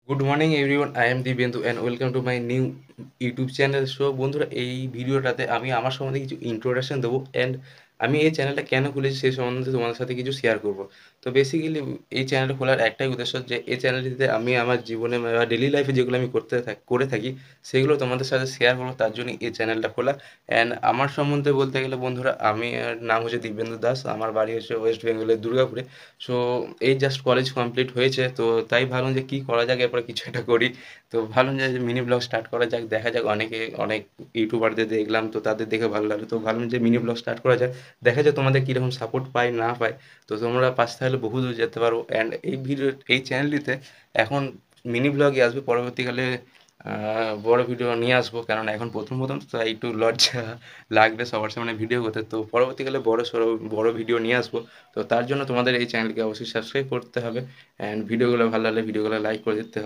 Good morning everyone, I am Dibendu and welcome to my new YouTube channel. So বন্ধুরা, এই ভিডিওটাতে আমি আমার সম্বন্ধে কিছু ইন্ট্রোডাকশন দেবো অ্যান্ড আমি এই চ্যানেলটা কেন খুলেছি সেই সম্বন্ধে তোমাদের সাথে কিছু শেয়ার করব। তো বেসিক্যালি এই চ্যানেলটা খোলার একটাই উদ্দেশ্য যে এই চ্যানেলটিতে আমি আমার জীবনে বা ডেলি লাইফে যেগুলো আমি করে থাকি সেগুলো তোমাদের সাথে শেয়ার করবো, তার জন্য এই চ্যানেলটা খোলা। অ্যান্ড আমার সম্বন্ধে বলতে গেলে বন্ধুরা, আমি নাম হচ্ছে দিব্যেন্দু দাস, আমার বাড়ি হচ্ছে ওয়েস্ট বেঙ্গলের দুর্গাপুরে। সো এই জাস্ট কলেজ কমপ্লিট হয়েছে, তো তাই ভাবলাম যে কী করা যাক, এরপরে কিছু একটা করি। তো ভাবলাম যে মিনি ব্লগ স্টার্ট করা যাক, দেখা যাক। অনেক ইউটিউবারদের দেখলাম, তো তাদের দেখে ভালো লাগলো, তো ভাবলাম যে মিনি ব্লগ স্টার্ট করা যাক। দেখা যাক তোমাদের কীরকম সাপোর্ট পাই না পাই। তো তোমরা পাশে থাকলে বহু দূর যেতে পারো। অ্যান্ড এই চ্যানেলটিতে এখন মিনি ব্লগই আসবে, পরবর্তীকালে বড় ভিডিও নিয়ে আসবো, কারণ এখন প্রথম প্রথম তো তাই একটু লজ্জা লাগবে সবার সামনে ভিডিও করতে। তো পরবর্তীকালে বড় ভিডিও নিয়ে আসবো। তো তার জন্য তোমাদের এই চ্যানেলকে অবশ্যই সাবস্ক্রাইব করতে হবে, অ্যান্ড ভিডিওগুলো ভালো লাগলে ভিডিওগুলো লাইক করে দিতে হবে।